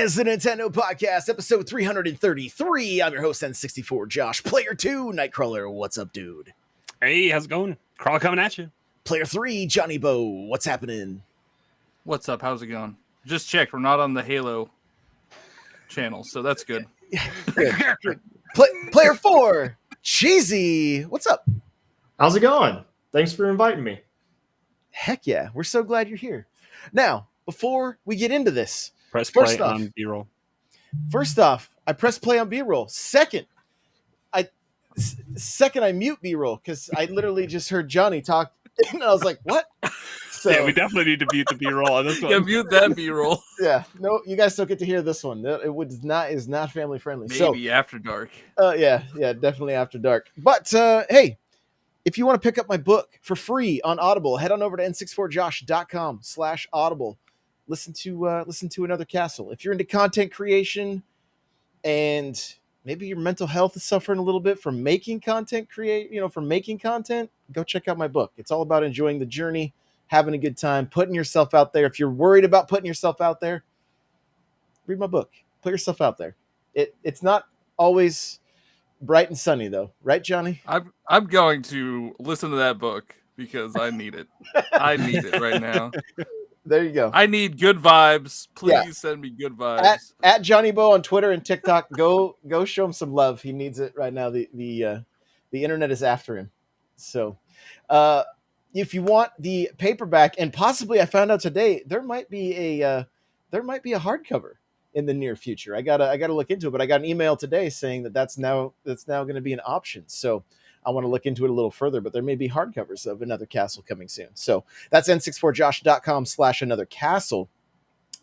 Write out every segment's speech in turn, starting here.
is the Nintendo Podcast, episode 333. I'm your host, N64 Josh. Player 2, Nightcrawler. What's up, dude? Hey, how's it going? Crawl coming at you. Player 3, Johnny Bo. What's happening? What's up? How's it going? Just checked. We're not on the Halo channel, so that's good. Good. Player 4, Cheesy. What's up? How's it going? Thanks for inviting me. Heck yeah. We're so glad you're here. Now, before we get into this, Press play on B-roll. First off, I press play on B-roll. Second, I mute B-roll because I literally just heard Johnny talk, and I was like, "What?" So, yeah, we definitely need to mute the B-roll on this one. Yeah, mute that B-roll. Yeah, no, you guys don't get to hear this one. It is not family friendly. Maybe after dark. Yeah, definitely after dark. But hey, if you want to pick up my book for free on Audible, head on over to n64josh.com/audible. Listen to Another Castle. If you're into content creation and maybe your mental health is suffering a little bit from making content, go check out my book. It's all about enjoying the journey, having a good time, putting yourself out there. If you're worried about putting yourself out there, read my book. Put yourself out there. It's not always bright and sunny though, right, Johnny? I'm going to listen to that book because I need it. I need it right now. There you go. I need good vibes. Please send me good vibes. At Johnny Bo on Twitter and TikTok. Go show him some love. He needs it right now. The internet is after him. So if you want the paperback, and possibly I found out today there might be a hardcover in the near future. I gotta look into it, but I got an email today saying that's now going to be an option. So I want to look into it a little further, but there may be hardcovers of Another Castle coming soon. So that's n64josh.com/Another Castle.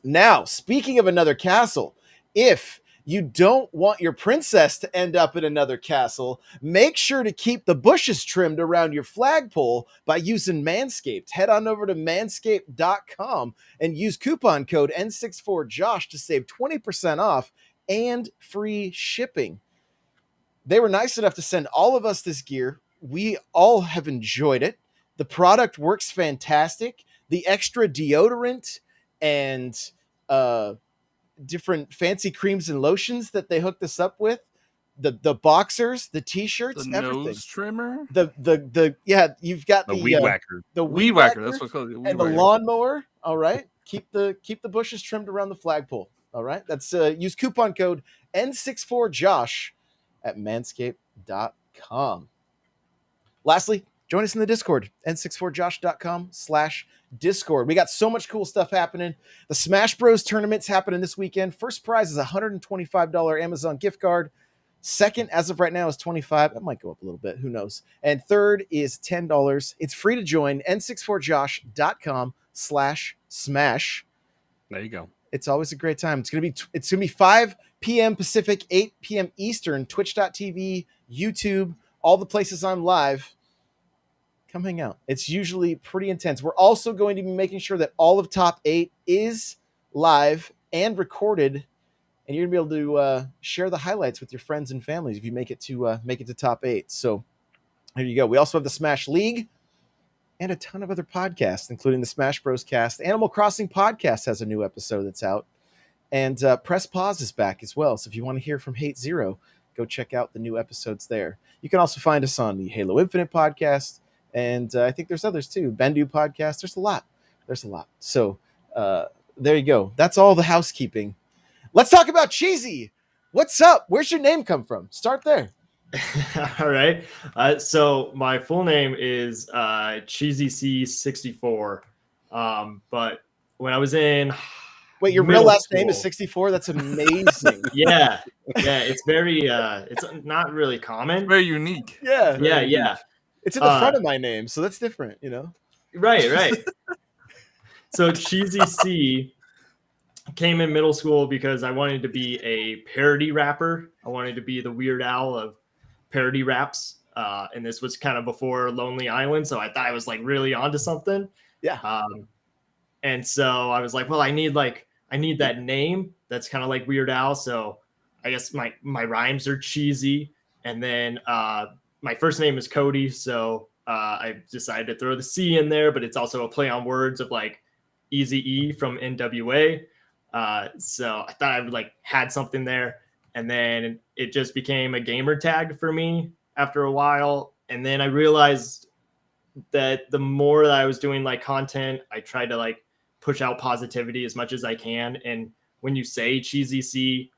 Now, speaking of Another Castle, if you don't want your princess to end up in another castle, make sure to keep the bushes trimmed around your flagpole by using Manscaped. Head on over to manscaped.com and use coupon code N64Josh to save 20% off and free shipping. They were nice enough to send all of us this gear. We all have enjoyed it. The product works fantastic. The extra deodorant and different fancy creams and lotions that they hooked us up with, the boxers, the t-shirts, the everything. Nose trimmer. You've got the weed whacker. The weed whacker. That's what's called. And the lawnmower. All right, keep the bushes trimmed around the flagpole. All right, that's use coupon code N64Josh at manscaped.com. Lastly, join us in the Discord, n64josh.com/Discord. We got so much cool stuff happening. The Smash Bros. Tournament's happening this weekend. First prize is a $125 Amazon gift card. Second, as of right now, is $25. That might go up a little bit. Who knows? And third is $10. It's free to join, n64josh.com/smash. There you go. It's always a great time. It's gonna be 5 p.m. Pacific, 8 p.m. Eastern, twitch.tv, YouTube, all the places I'm live. Come hang out. It's usually pretty intense. We're also going to be making sure that all of Top 8 is live and recorded, and you're gonna be able to share the highlights with your friends and families if you make it to Top 8. So there you go. We also have the Smash League and a ton of other podcasts, including the Smash Bros. Cast. Animal Crossing Podcast has a new episode that's out. And Press Pause is back as well. So if you want to hear from Hate Zero, go check out the new episodes there. You can also find us on the Halo Infinite podcast. And I think there's others too. Bendu podcast. There's a lot. So there you go. That's all the housekeeping. Let's talk about Cheesy. What's up? Where's your name come from? Start there. All right. So my full name is Cheesy C64. But when I was in your real last name is 64? That's amazing. Yeah. It's very it's not really common. It's very unique. Yeah. It's in the front of my name, so that's different, Right. So Cheesy C came in middle school because I wanted to be a parody rapper. I wanted to be the Weird Al of parody raps. And this was kind of before Lonely Island, so I thought I was like really onto something. Yeah. And so I was like, well, I need that name that's kind of like Weird Al. So I guess my rhymes are cheesy. And then my first name is Cody, so I decided to throw the C in there, but it's also a play on words of like Eazy-E from NWA. So I thought I like had something there, and then it just became a gamer tag for me after a while. And then I realized that the more that I was doing like content, I tried to like push out positivity as much as I can. And when you say cheesy C,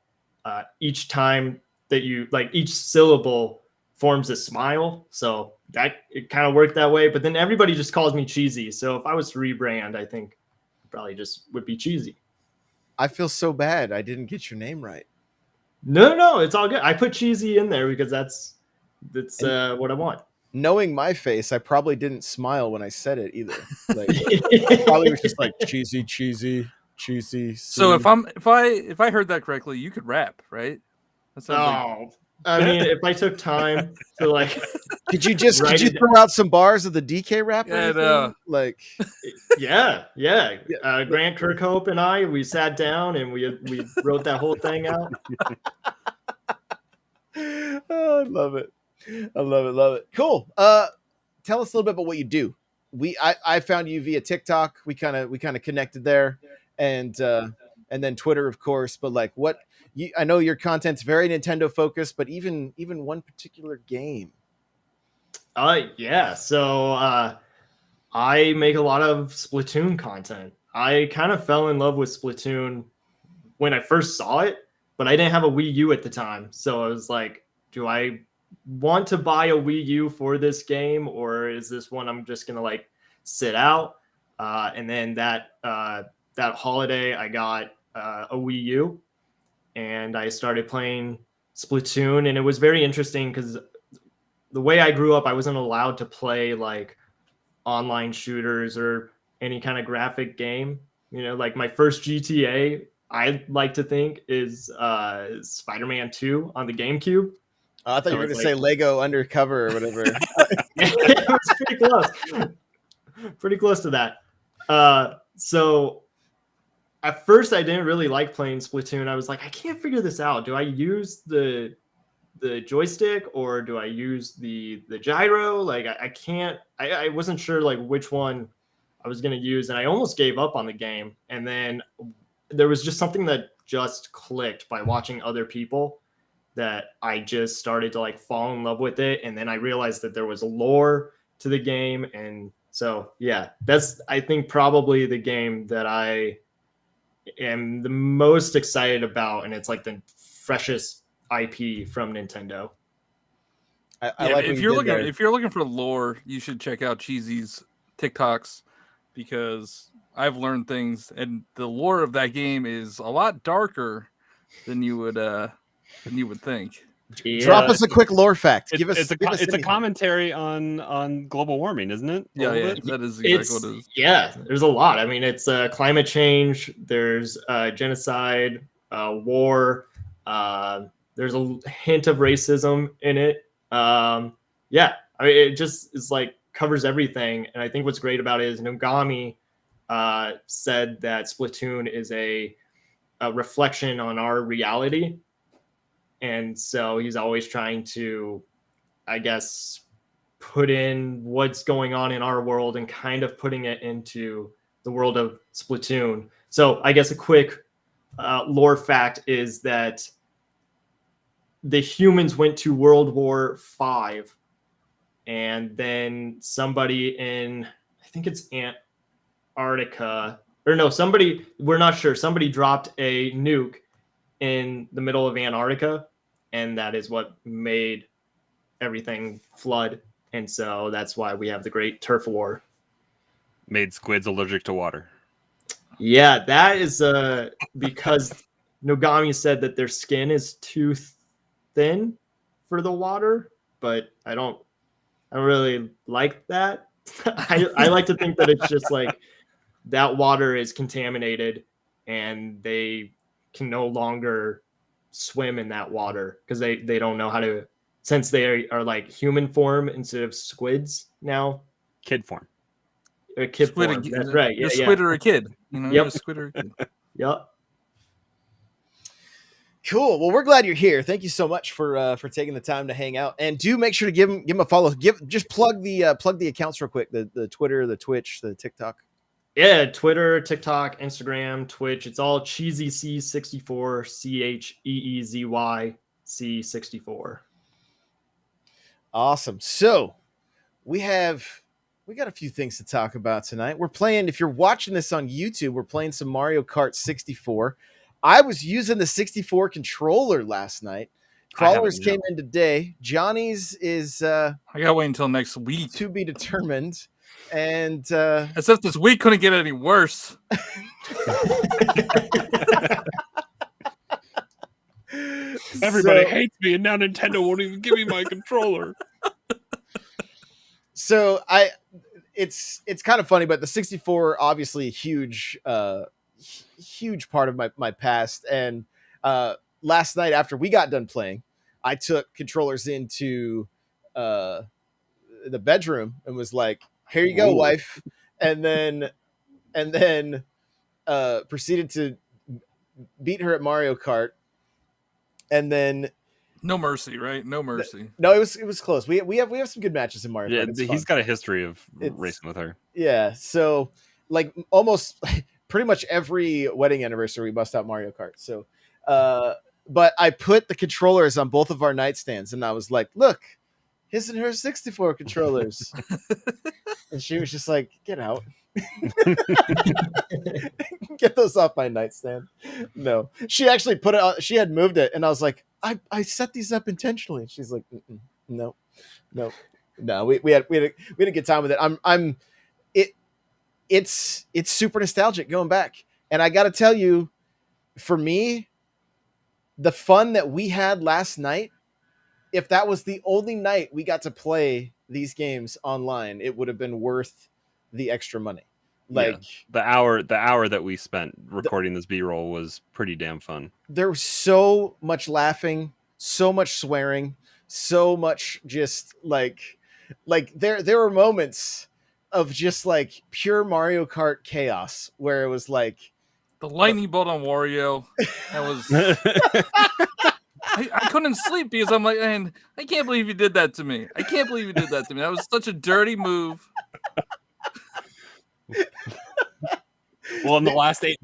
each time that you like each syllable forms a smile. So that it kind of worked that way. But then everybody just calls me cheesy. So if I was to rebrand, I think it probably just would be cheesy. I feel so bad. I didn't get your name right. No, it's all good. I put cheesy in there because that's what I want. Knowing my face, I probably didn't smile when I said it either. Like, probably was just like cheesy. So if I heard that correctly, you could rap, right? That sounds like I mean, if I took time to like, could you throw out some bars of the DK rap? Yeah, like, yeah. Grant Kirkhope and we sat down and we wrote that whole thing out. Oh, I love it. Love it. Cool. Tell us a little bit about what you do. I found you via TikTok. We kind of connected there, and then Twitter, of course. But like, I know your content's very Nintendo focused, but even one particular game. Yeah. So I make a lot of Splatoon content. I kind of fell in love with Splatoon when I first saw it, but I didn't have a Wii U at the time. So I was like, do I want to buy a Wii U for this game, or is this one I'm just gonna like sit out? And then that holiday, I got a Wii U, and I started playing Splatoon, and it was very interesting because the way I grew up, I wasn't allowed to play like online shooters or any kind of graphic game. You know, like my first GTA, I like to think, is Spider-Man 2 on the GameCube. Oh, I thought you were going to say Lego Undercover or whatever. It was pretty close. Pretty close to that. So at first I didn't really like playing Splatoon. I was like, I can't figure this out. Do I use the joystick or do I use the gyro? Like I wasn't sure like which one I was going to use, and I almost gave up on the game. And then there was just something that just clicked by watching other people that I just started to like fall in love with it. And then I realized that there was lore to the game. And so, yeah, that's, I think, probably the game that I am the most excited about. And it's like the freshest IP from Nintendo. I like if you're looking for lore, you should check out Cheesy's TikToks, because I've learned things, and the lore of that game is a lot darker than you would think. Yeah. Drop us a quick lore fact. It's a commentary on global warming, isn't it? Yeah, that is exactly what it is. Yeah, there's a lot. I mean, it's climate change. There's genocide, war. There's a hint of racism in it. Yeah, I mean, it just is like covers everything. And I think what's great about it is Nogami said that Splatoon is a reflection on our reality. And so he's always trying to, I guess, put in what's going on in our world and kind of putting it into the world of Splatoon. So I guess a quick lore fact is that the humans went to World War V, and then somebody in, I think it's Antarctica, or no, somebody, we're not sure, somebody dropped a nuke in the middle of Antarctica, and that is what made everything flood. And so that's why we have the Great Turf War. Made squids allergic to water. Yeah, that is because Nogami said that their skin is too thin for the water, but I don't really like that. I like to think that it's just like that water is contaminated and they can no longer swim in that water because they don't know how to, since they are like human form instead of squids now. Kid form. A kid form. That's right. Yeah, squid or a kid. You know, yep. Squid or a kid. Yep. Cool. Well, we're glad you're here. Thank you so much for taking the time to hang out, and do make sure to give him a follow. Just plug the accounts real quick. The Twitter, the Twitch, the TikTok. Yeah, Twitter, TikTok, Instagram, Twitch. It's all Cheesy C64, CheeeZy C64. Awesome. So we got a few things to talk about tonight. We're playing, if you're watching this on YouTube, we're playing some Mario Kart 64. I was using the 64 controller last night. Crawlers came in today. Johnny's is I gotta wait until next week to be determined. And as if this week couldn't get any worse. Everybody hates me, and now Nintendo won't even give me my controller. So it's kind of funny, but the 64 obviously a huge part of my past. And last night after we got done playing, I took controllers into the bedroom and was like, "Here you go, wife," and then proceeded to beat her at Mario Kart, and then. No mercy, right? No mercy. No, it was close. We have some good matches in Mario Kart. Yeah, he's got a history of racing with her. Yeah, so like almost pretty much every wedding anniversary we bust out Mario Kart. So, but I put the controllers on both of our nightstands, and I was like, "Look, his and her 64 controllers," and she was just like, "Get out." Get those off my nightstand. No, she actually put it on. She had moved it, and I was like, I set these up intentionally. She's like, no. We had a good time with it. It's super nostalgic going back, and I got to tell you, for me, the fun that we had last night. If that was the only night we got to play these games online, it would have been worth the extra money. Like the hour that we spent recording this B-roll was pretty damn fun. There was so much laughing, so much swearing, so much just like there were moments of just like pure Mario Kart chaos where it was like the lightning bolt on Wario. That was I couldn't sleep because I'm like, man, I can't believe you did that to me. I can't believe you did that to me. That was such a dirty move. Well, in the last 8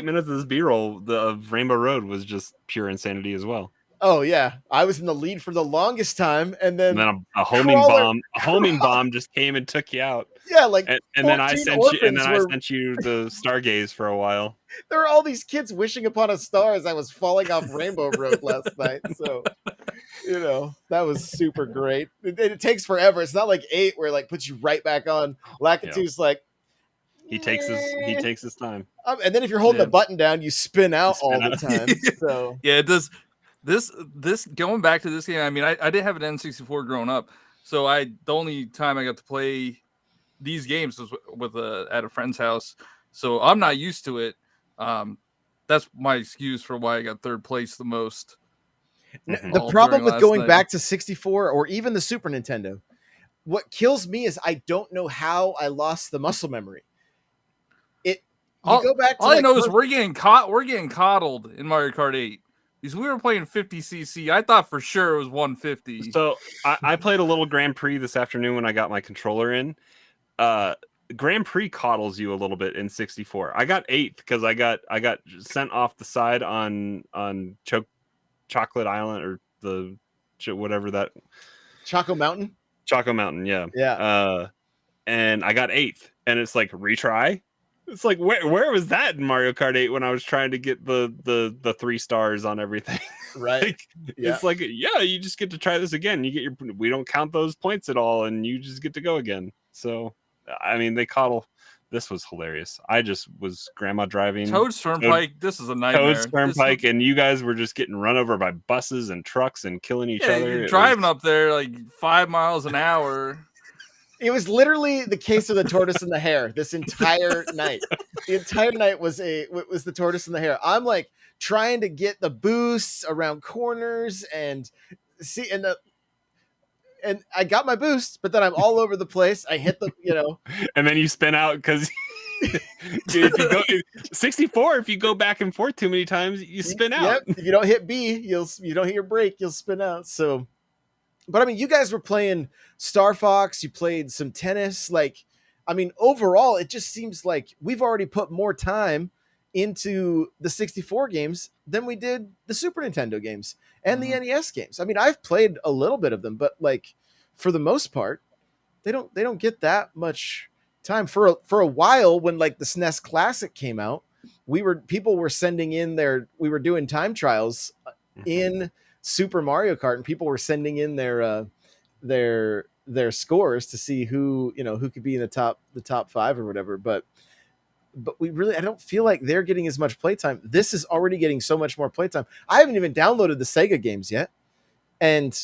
minutes of this B-roll, of Rainbow Road was just pure insanity as well. Oh yeah, I was in the lead for the longest time, and then a homing bomb just came and took you out. Yeah, like and then I sent you the Stargaze for a while. There were all these kids wishing upon a star as I was falling off Rainbow Road last night. So, that was super great. It takes forever. It's not like 8 where it like puts you right back on. Lakitu's like he takes his time. And then if you're holding the button down, you spin out all the time. So yeah, it does. This going back to this game. I mean, I did have an N64 growing up, so the only time I got to play these games was with at a friend's house. So I'm not used to it. That's my excuse for why I got third place the most. The problem with going back to 64 or even the Super Nintendo, what kills me is I don't know how I lost the muscle memory. Go back to all I know is we're getting coddled in Mario Kart 8. Because we were playing 50cc. I thought for sure it was 150. So I played a little Grand Prix this afternoon when I got my controller in. Grand Prix coddles you a little bit in 64. I got 8th because I got sent off the side on Chocolate Island or the whatever that Choco Mountain. Choco Mountain, yeah. Yeah. And I got 8th, and it's like retry. It's like where was that in Mario Kart 8 when I was trying to get the 3 stars on everything? Right. It's like you just get to try this again. You get we don't count those points at all, and you just get to go again. So I mean, they coddle. This was hilarious. I just was grandma driving Toad Turnpike. This is a nightmare. Toad Turnpike, and you guys were just getting run over by buses and trucks and killing each other. You're driving up there like 5 miles an hour. It was literally the case of the tortoise and the hare this entire night. The entire night was the tortoise and the hare. I'm like trying to get the boosts around corners and and I got my boost, but then I'm all over the place. I hit and then you spin out because if you go 64, if you go back and forth too many times, you spin out. Yep. If you don't hit B, you don't hit your brake, you'll spin out. So, but I mean, you guys were playing Star Fox. You played some tennis. Like, I mean, overall, it just seems like we've already put more time into the 64 games than we did the Super Nintendo games and the NES games. I mean, I've played a little bit of them, but like for the most part, they don't get that much time. For a while, when like the SNES Classic came out, people were sending in we were doing time trials in Super Mario Kart, and people were sending in their scores to see who could be in the top 5 or whatever. But I don't feel like they're getting as much playtime. This is already getting so much more playtime. I haven't even downloaded the Sega games yet, and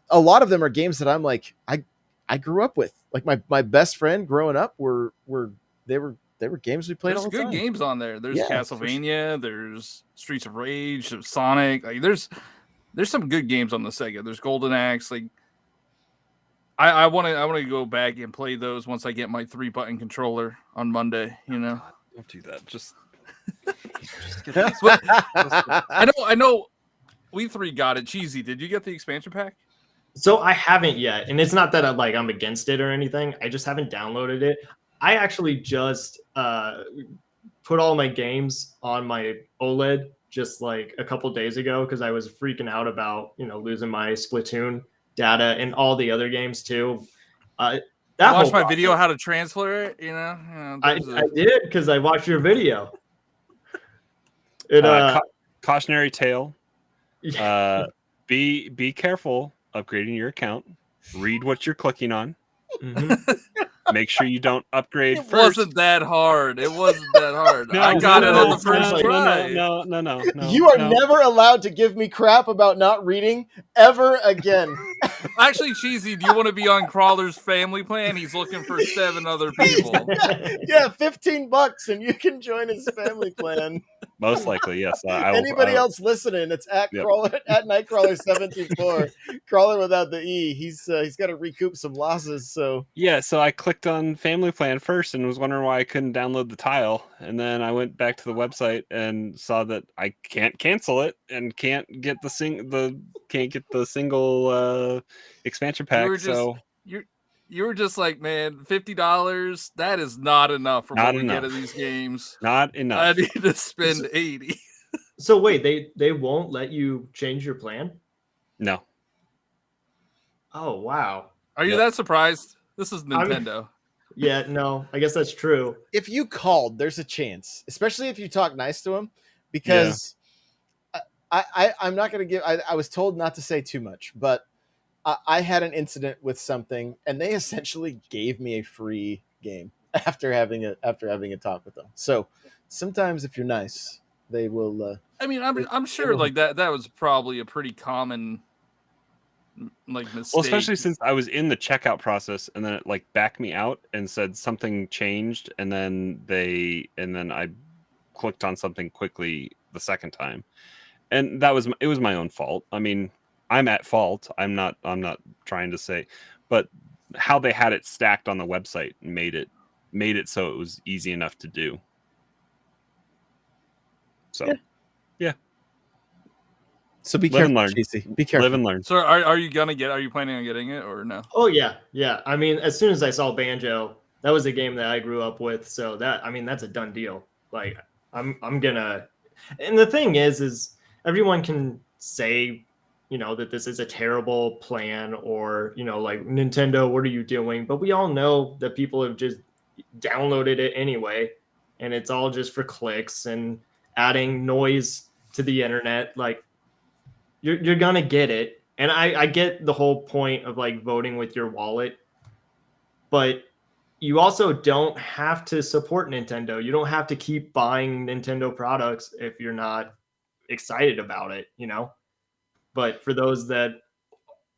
a lot of them are games that I'm like I grew up with. Like my best friend growing up they were games we played There's all the good time. games on there. There's Yeah, Castlevania. There's Streets of Rage. There's Sonic. Like there's some good games on the Sega. There's Golden Axe. Like I want to go back and play those once I get my 3-button controller on Monday. You know, God, don't do that. Just get but I know. We 3 got it. Cheesy, did you get the expansion pack? So I haven't yet, and it's not that I'm against it or anything. I just haven't downloaded it. I actually just put all my games on my OLED just like a couple days ago because I was freaking out about losing my Splatoon data and all the other games too. That Watch my video how to transfer it. I did because I watched your video. Cautionary tale. Be careful upgrading your account. Read what you're clicking on. Make sure you don't upgrade It first. wasn't that hard. I got it on the first try. No. You are never allowed to give me crap about not reading ever again. Actually, Cheesy, do you want to be on Crawler's family plan? He's looking for 7 other people. Yeah, $15 and you can join his family plan. Most likely, yes. Anybody else listening? It's at Crawler at Nightcrawler724. Crawler without the E. He's got to recoup some losses. So so I clicked on family plan first and was wondering why I couldn't download the tile, and then I went back to the website and saw that I can't cancel it and can't get the single expansion pack. You were just like, man, $50, that is not enough for what we get of these games. Not enough. I need to spend $80. So wait, they won't let you change your plan? No. Oh wow. Are you that surprised? This is Nintendo. No, I guess that's true. If you called, there's a chance, especially if you talk nice to him, because I'm not going to give. I was told not to say too much, but I had an incident with something, and they essentially gave me a free game after having a talk with them. So sometimes, if you're nice, they will. I mean, I'm sure like that was probably a pretty common mistake. Well, especially since I was in the checkout process, and then it like backed me out and said something changed, and then I clicked on something quickly the second time, and it was my own fault. I mean, I'm at fault. I'm not trying to say, but how they had it stacked on the website made it so it was easy enough to do. So, yeah. So be careful, JC. Be careful. Live and learn. So are you planning on getting it or no? Oh yeah. I mean, as soon as I saw Banjo, that was a game that I grew up with. So that's a done deal. Like I'm gonna. And the thing is everyone can say, that this is a terrible plan or, like Nintendo, what are you doing? But we all know that people have just downloaded it anyway, and it's all just for clicks and adding noise to the internet. Like you're gonna get it. And I get the whole point of like voting with your wallet, but you also don't have to support Nintendo. You don't have to keep buying Nintendo products if you're not excited about it, But for those that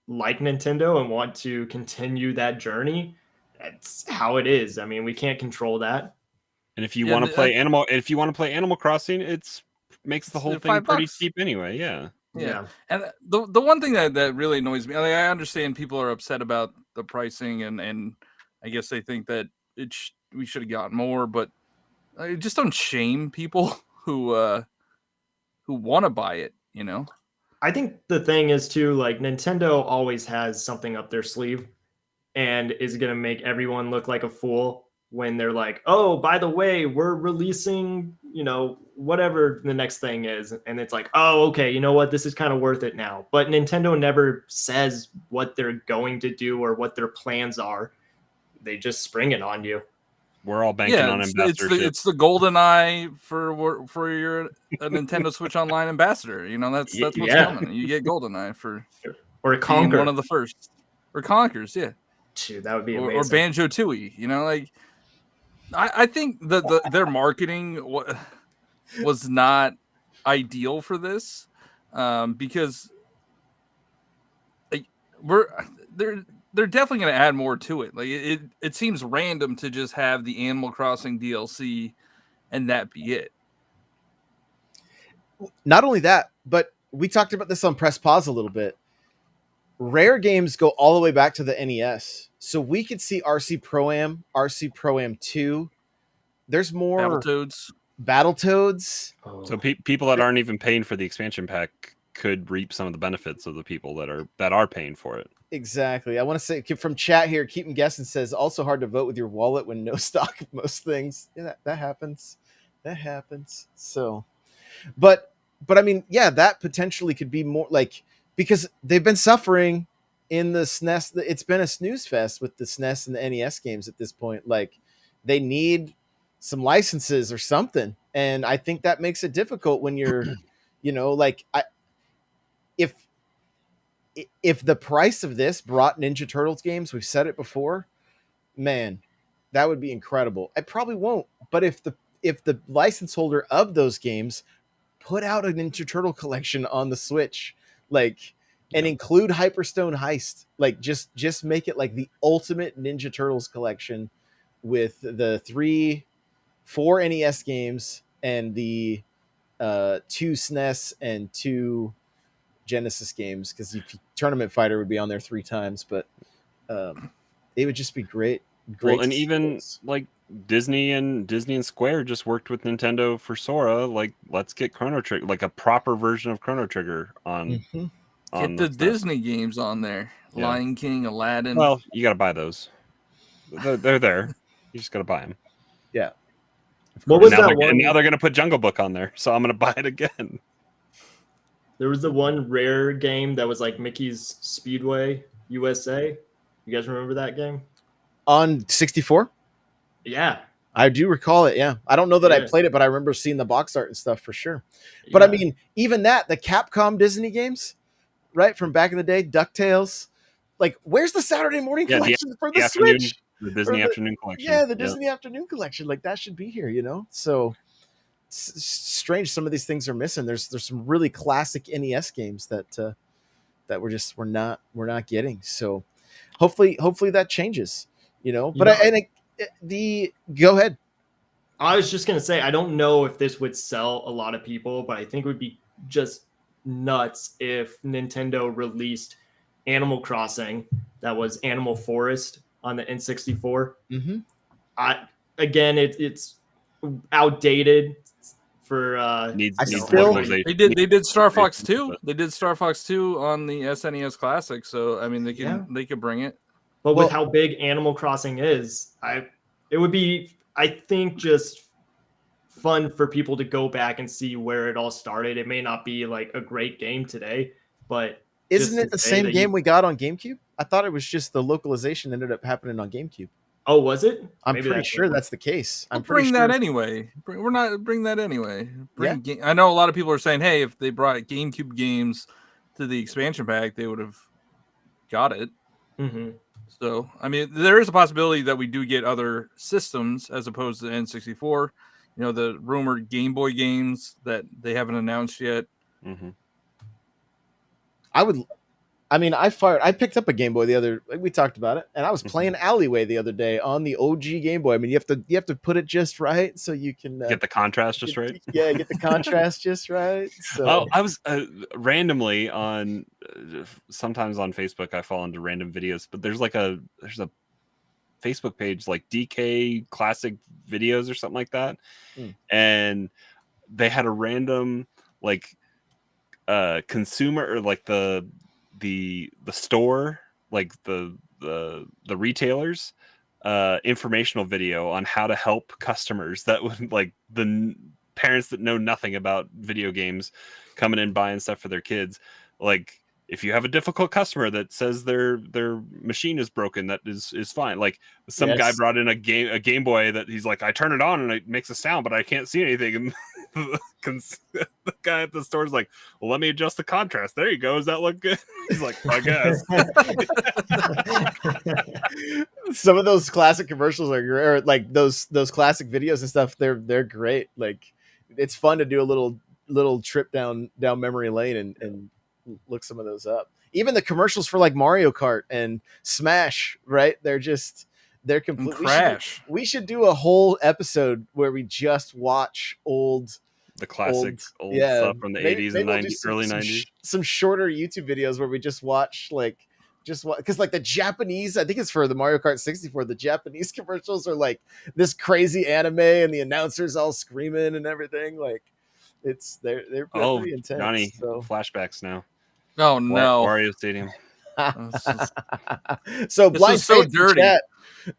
like Nintendo and want to continue that journey, that's how it is. I mean, we can't control that. And if you want to play Animal Crossing, it makes the whole thing pretty cheap anyway. Yeah. Yeah. And the one thing that really annoys me, I understand people are upset about the pricing and I guess they think that we should have gotten more, but I just don't shame people who want to buy it, I think the thing is too, like Nintendo always has something up their sleeve and is going to make everyone look like a fool when they're like, oh, by the way, we're releasing, whatever the next thing is. And it's like, oh, okay, you know what? This is kind of worth it now. But Nintendo never says what they're going to do or what their plans are. They just spring it on you. We're all banking on ambassadorship. It's the golden eye for your a Nintendo Switch Online ambassador. That's what's coming. You get golden eye for or being Conker. one of the first, or Conkers, yeah. Dude, that would be amazing. Or Banjo Tooie. I think their marketing was not ideal for this, because they're definitely going to add more to it. Like it seems random to just have the Animal Crossing DLC and that be it. Not only that, but we talked about this on Press Pause a little bit. Rare games go all the way back to the NES. So we could see RC Pro-Am, RC Pro-Am 2. There's more Battletoads. Oh. So people that aren't even paying for the expansion pack could reap some of the benefits of the people that are paying for it. Exactly. I want to say from chat here, Keep 'em Guessing says also hard to vote with your wallet when no stock of most things. Yeah, that happens. That happens. So, but I mean, yeah, that potentially could be more like, because they've been suffering in the SNES. It's been a snooze fest with the SNES and the NES games at this point. Like, they need some licenses or something, and I think that makes it difficult when you're, if the price of this brought Ninja Turtles games, we've said it before, man, that would be incredible. I probably won't, but if the license holder of those games put out a Ninja Turtle collection on the Switch, and include Hyperstone Heist, just make it like the ultimate Ninja Turtles collection with the 4 NES games and the 2 SNES and 2 Genesis games, because Tournament Fighter would be on there 3 times, but it would just be great. Well, and even like Disney and Square just worked with Nintendo for Sora. Like, let's get Chrono Trigger, like a proper version of Chrono Trigger on. Mm-hmm. Get the Disney games on there. Yeah. Lion King, Aladdin. Well, you got to buy those. They're there. You just got to buy them. Yeah. What was that one? And now they're going to put Jungle Book on there, so I'm going to buy it again. There was the one Rare game that was like Mickey's Speedway USA. You guys remember that game? On 64? Yeah. I do recall it, yeah. I don't know that I played it, but I remember seeing the box art and stuff for sure. But I mean, even that, the Capcom Disney games, right, from back in the day, DuckTales. Like, where's the Saturday morning collection for the Switch? The Disney Afternoon Collection. Yeah, the Disney Afternoon Collection. Like, that should be here, So it's strange some of these things are missing. There's some really classic NES games that we're not getting. So hopefully that changes, But go ahead. I was just gonna say, I don't know if this would sell a lot of people, but I think it would be just nuts if Nintendo released Animal Crossing that was Animal Forest on the N64. Mm-hmm. It's outdated for needs they did Star Fox 2. They did Star Fox 2 on the SNES Classic, so I mean they could bring it. But with how big Animal Crossing is, it would be, I think, just fun for people to go back and see where it all started. It may not be like a great game today, but isn't it the same game we got on GameCube? I thought it was just the localization ended up happening on GameCube. Oh, was it? I'm pretty sure that's the case. We're not bring that anyway. I know a lot of people are saying, hey, if they brought GameCube games to the expansion pack, they would have got it. Mm-hmm. So, I mean, there is a possibility that we do get other systems as opposed to N64. The rumored Game Boy games that they haven't announced yet. Mm-hmm. I picked up a Game Boy we talked about it, and I was playing Alleyway the other day on the OG Game Boy. I mean, you have to put it just right so you can get the contrast just right. Yeah, get the contrast just right. So I was randomly on sometimes on Facebook. I fall into random videos, but there's a Facebook page like DK Classic Videos or something like that, and they had a random consumer or like the store, like the retailers informational video on how to help customers that would like parents that know nothing about video games coming in buying stuff for their kids. Like, if you have a difficult customer that says their machine is broken, that is fine. Like, some guy brought in a Game Boy that he's like, I turn it on and it makes a sound, but I can't see anything. And the guy at the store is like, well, let me adjust the contrast. There you go. Does that look good? He's like, I guess. Some of those classic commercials or like those classic videos and stuff. They're great. Like, it's fun to do a little trip down memory lane and look some of those up. Even the commercials for like Mario Kart and Smash, right? They're complete. Crash. We should do a whole episode where we just watch the classic old stuff from the 80s and 90s, early 90s. Some shorter YouTube videos where we just watch because like the Japanese, I think it's for the Mario Kart 64, the Japanese commercials are like this crazy anime and the announcers all screaming and everything. Like, they're pretty intense. Johnny, so. Flashbacks now. Oh no, Wario Stadium. So Blind so Faith dirty.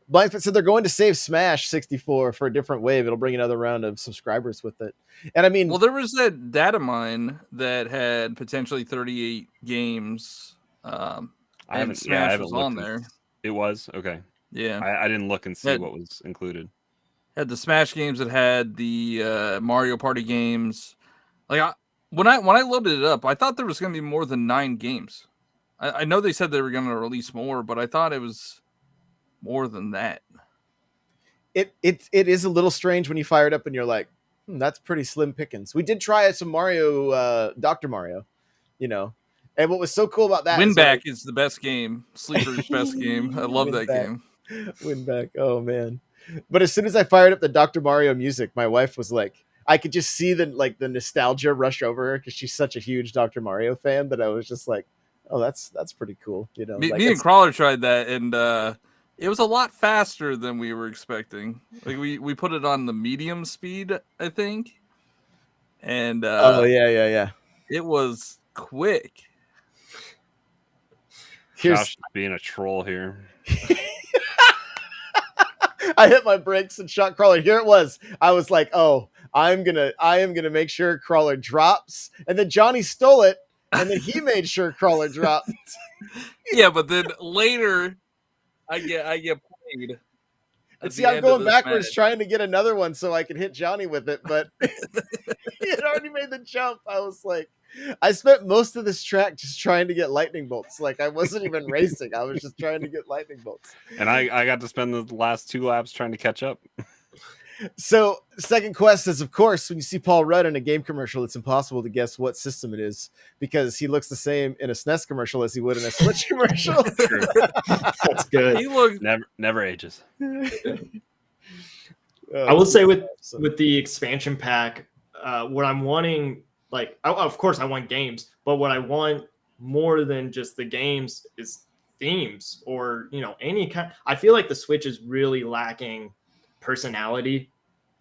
Blind Faith said they're going to save Smash 64 for a different wave. It'll bring another round of subscribers with it. And I mean, well, there was that data mine that had potentially 38 games. I haven't was on looked there. It was okay. Yeah, I didn't look and see what was included. Had the Smash games. That had the Mario Party games. Like, when I loaded it up, I thought there was going to be more than 9 games. I know they said they were going to release more, but I thought it was more than that. It is a little strange when you fire it up and you're like, that's pretty slim pickings. We did try some Mario, Dr. Mario, and what was so cool about that Winback is the best game. Sleeper's best game. I love that game. Winback. Oh man. But as soon as I fired up the Dr. Mario music, my wife was like, I could just see the nostalgia rush over her because she's such a huge Dr. Mario fan that I was just like, oh, that's pretty cool. Me and Crawler tried that, and it was a lot faster than we were expecting. Like, we put it on the medium speed, I think. And yeah. It was quick. Josh being a troll here. I hit my brakes and shot Crawler. Here it was. I was like, oh, I am gonna make sure Crawler drops. And then Johnny stole it, and then he made sure Crawler dropped. Yeah, but then later I get played. And see, I'm going backwards trying to get another one so I can hit Johnny with it, but he had already made the jump. I was like, I spent most of this track just trying to get lightning bolts. Like, I wasn't even racing. I was just trying to get lightning bolts. And I got to spend the last 2 laps trying to catch up. So, second quest is, of course, when you see Paul Rudd in a game commercial, it's impossible to guess what system it is because he looks the same in a SNES commercial as he would in a Switch commercial. That's good. He looks never ages. I will say with the expansion pack, what I'm wanting, like, of course I want games, but what I want more than just the games is themes or, any kind. I feel like the Switch is really lacking personality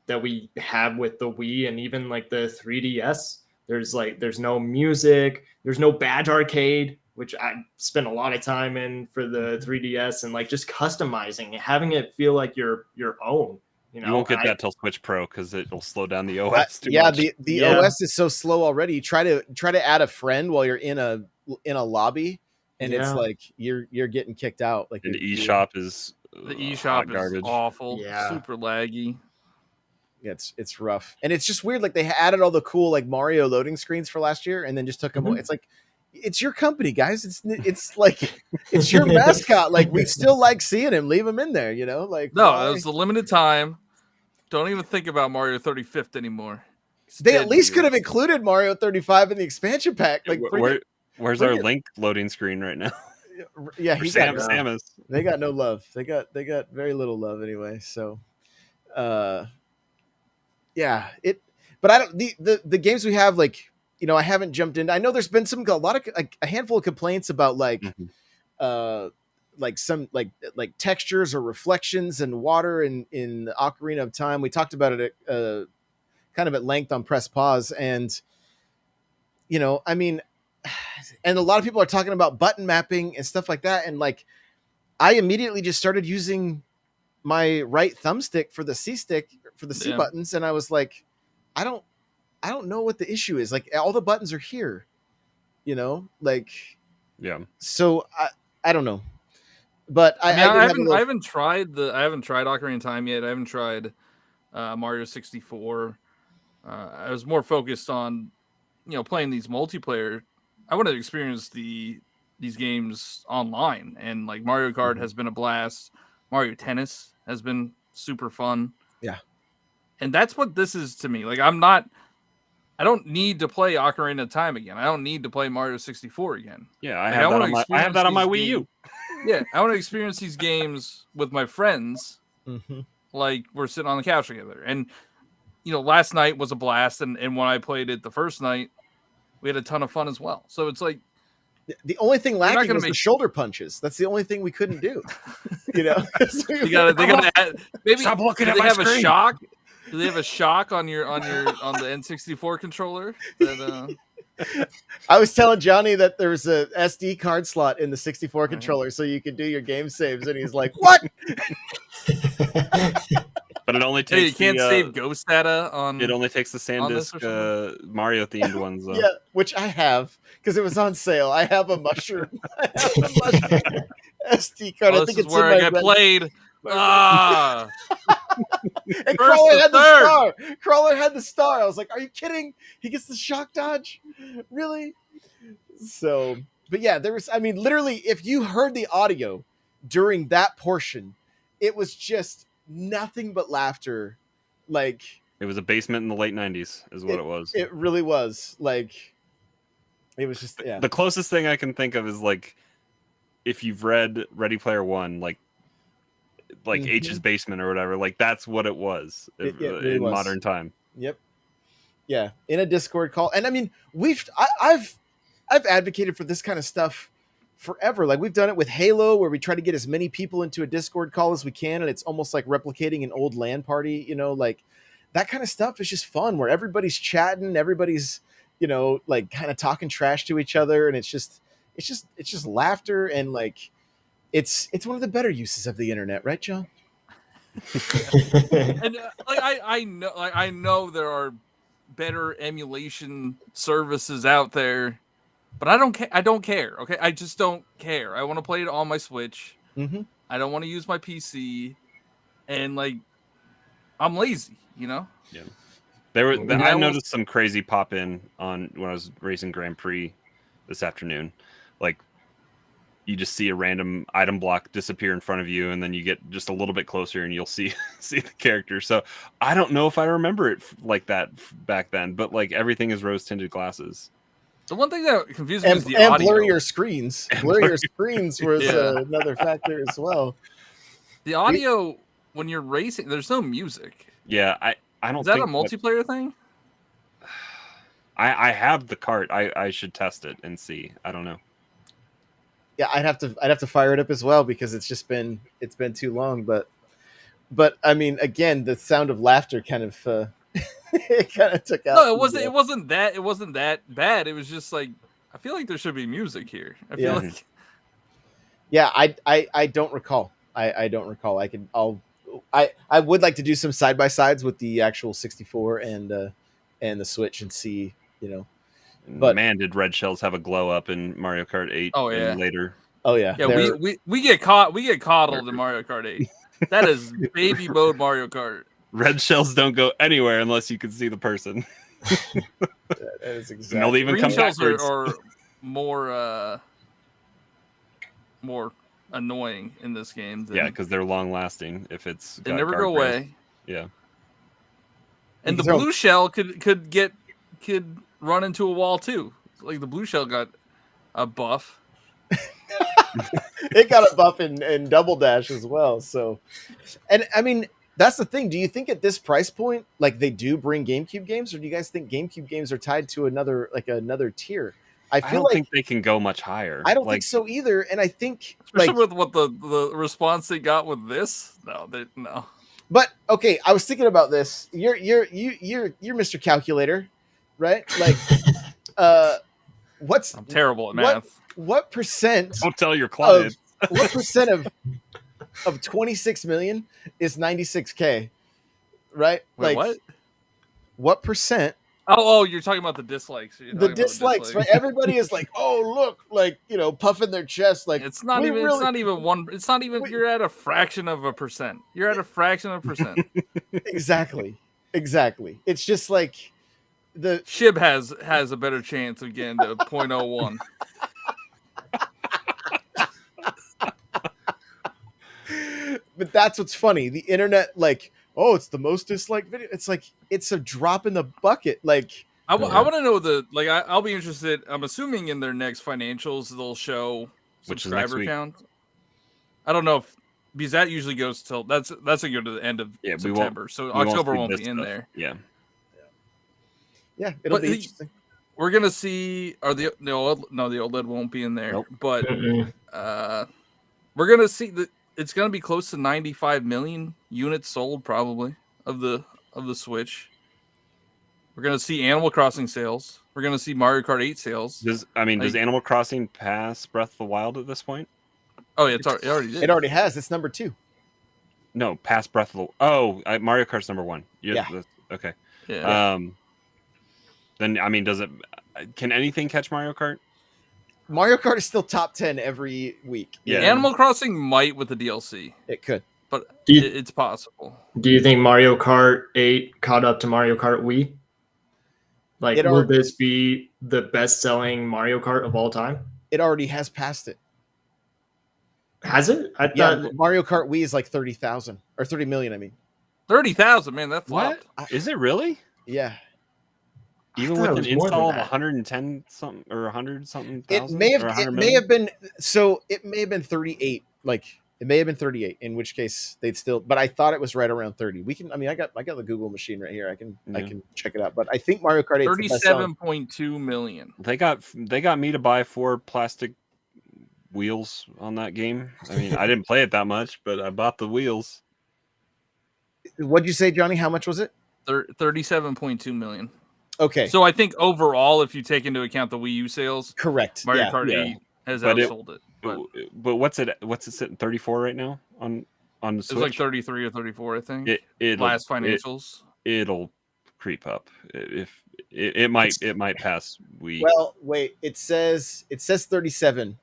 that we have with the Wii and even like the 3DS. There's no music, there's no badge arcade, which I spent a lot of time in for the 3DS, and like just customizing and having it feel like your own. You won't get that till Switch Pro because it'll slow down the OS too much. The OS is so slow already. Try to add a friend while you're in a lobby, and it's like you're getting kicked out. Like, the eShop is garbage. Awful. Yeah, super laggy. Yeah, it's rough, and it's just weird. Like, they added all the cool like Mario loading screens for last year, and then just took them away. It's like, it's your company, guys. It's like it's your mascot. Like, we still like seeing him. Leave him in there, Like, no, it was a limited time. Don't even think about Mario 35th anymore. They at least could have included Mario 35 in the expansion pack. Like, where's our Link loading screen right now? Yeah, Samus. They got no love. They got very little love anyway. So, yeah. But I don't the games we have, like, I haven't jumped in. I know there's been a handful of complaints about like some like textures or reflections and water in the Ocarina of Time. We talked about it kind of at length on Press Pause, and I mean, and a lot of people are talking about button mapping and stuff like that, and like I immediately just started using my right thumbstick for the C stick for the C Yeah. buttons, and I was like, I don't know what the issue is. Like all the buttons are here, like Yeah. so I don't know. But I I did have a haven't little, I haven't tried Ocarina of Time yet. I haven't tried Mario 64. I was more focused on playing these multiplayer. I want to experience these games online, and like Mario Kart has been a blast. Mario Tennis has been super fun. Yeah. And that's what this is to me. Like I don't need to play Ocarina of Time again. I don't need to play Mario 64 again. Yeah, Like, I have that on my Wii U. Yeah, I want to experience these games with my friends. Mhm. Like we're sitting on the couch together. And last night was a blast, and when I played it the first night, we had a ton of fun as well. So it's like The only thing not lacking gonna was the make- shoulder punches. That's the only thing we couldn't do. they gotta add, maybe Stop looking do at they my have a screen. shock? Do they have a shock on the N64 controller? That, I was telling Johnny that there's a SD card slot in the 64 controller so you could do your game saves, and he's like, "What?" But it only hey, takes you can't save ghost data on. It only takes the this or SanDisk Mario themed ones. Though. Yeah, which I have because it was on sale. I have a mushroom. I have a mushroom SD card. I This think is it's where in I my get red- played. Ah, And First Crawler to had the third. star. Crawler had the star. I was like, "Are you kidding? He gets the shock dodge, really?" So, but yeah, there was. I mean, literally, if you heard the audio during that portion, it was just nothing but laughter. Like It was a basement in the late '90s, is what it was. it really was. Like it was just yeah. The closest thing I can think of is like if you've read Ready Player One, like Mhm. H's basement or whatever. Like that's what it was It really in was. modern time. Yep. Yeah, in a Discord call, and I mean, I've advocated for this kind of stuff forever. Like we've done it with Halo, where we try to get as many people into a Discord call as we can, and it's almost like replicating an old LAN party. Like that kind of stuff is just fun, where everybody's chatting, everybody's like kind of talking trash to each other, and it's just laughter, and like it's one of the better uses of the internet, right, John? and I know there are better emulation services out there, but I don't care. I don't care. Okay, I just don't care. I want to play it on my Switch. Mm-hmm. I don't want to use my PC, and like I'm lazy. Yeah. I I almost- noticed some crazy pop in on when I was racing Grand Prix this afternoon. Like you just see a random item block disappear in front of you, and then you get just a little bit closer, and you'll see the character. So I don't know if I remember it like that back then, but like everything is rose tinted glasses. The one thing that confused me And is the audio. blurrier screens. Blurrier screens was Yeah. another factor as well. The audio when you're racing, there's no music. Yeah, I don't. Is that think a multiplayer thing? I have the cart. I should test it and see. I don't know. Yeah, I'd have to fire it up as well because it's been too long. But I mean, again, the sound of laughter kind of it kind of took out. No, it wasn't that bad. It was just like I feel like there should be music here. I feel Yeah. like Yeah, I don't recall. I don't recall. I would like to do some side by sides with the actual 64 and the Switch and see But- Man, did red shells have a glow up in Mario Kart 8 Oh, yeah. and later. Oh yeah, yeah, they're- we get coddled in Mario Kart 8. That is baby mode Mario Kart. Red shells don't go anywhere unless you can see the person. that is And exactly. they'll even Green come shells backwards. are more annoying in this game. Than, Yeah, because they're long lasting. If it's they got never guardrails. go away. Yeah, And the So- blue shell could run into a wall too. Like the blue shell got a buff. It got a buff in Double Dash as well. So, and I mean, that's the thing. Do you think at this price point, like they do bring GameCube games, or do you guys think GameCube games are tied to another tier? I I feel don't like think they can go much higher. I don't like, think so either. And I think Especially with what the response they got with this. No. but okay, I was thinking about this. You're Mr. Calculator, right? Like, I'm terrible at math. what percent? Don't tell your client. What percent of of 26 million is 96K, right? Wait, what? What percent? Oh, you're talking about the dislikes. You're The talking about dislikes, right? Everybody is like, oh, look, like, puffing their chest. Like, It's not even. It's not even one. It's not even. You're at a fraction of a percent. You're at a fraction of a percent. Exactly. It's just like the Shib has a better chance of getting to 0.01. But that's what's funny. The internet, like, oh, it's the most disliked video. It's like it's a drop in the bucket. Like, I want to know I'll be interested. I'm assuming in their next financials they'll show Which is next subscriber week. count. I don't know if because that usually goes till that's going to go to the end of September. So October won't be in there. yeah, it'll be interesting. We're gonna see. Or the OLED won't be in there. Nope. But we're gonna see that it's gonna be close to 95 million units sold probably of the Switch. We're gonna see Animal Crossing sales. We're gonna see Mario Kart 8 sales. Does Animal Crossing pass Breath of the Wild at this point? Oh yeah, it already did. It already has. It's number 2. No, past Breath of the. Mario Kart's number 1. Yeah. Okay. Yeah. Then does it? Can anything catch Mario Kart? Mario Kart is still top 10 every week. Yeah. Animal Crossing might with the DLC, It could. but Do you- it's possible. Do you think Mario Kart 8 caught up to Mario Kart Wii? Like, will this be the best-selling Mario Kart of all time? It already has passed it. Has it? I Yeah, thought Mario Kart Wii is like 30,000 or 30 million. I mean, 30,000, man. That What? flopped. Is it really? yeah. Even thought with it an was more than install of that. 110 something or 100 something It thousand? may have. or 100 It may million? have been. So it may have been 38. Like it may have been 38. In which case they'd still. But I thought it was right around 30. We can. I mean, I got the Google machine right here. I can check it out. But I think Mario Kart 8 is the best selling. 37.2 million. They got me to buy 4 plastic wheels on that game. I mean, I didn't play it that much, but I bought the wheels. What'd you say, Johnny? How much was it? 37.2 million. Okay. So I think overall, if you take into account the Wii U sales, Correct. Mario Yeah. Kart Yeah. 8 has But outsold it. But what's it sitting 34 right now on the It was Switch? like 33 or 34, I think. It'll, Last financials. It'll creep up. If it might pass Wii. Well, wait. It says 37,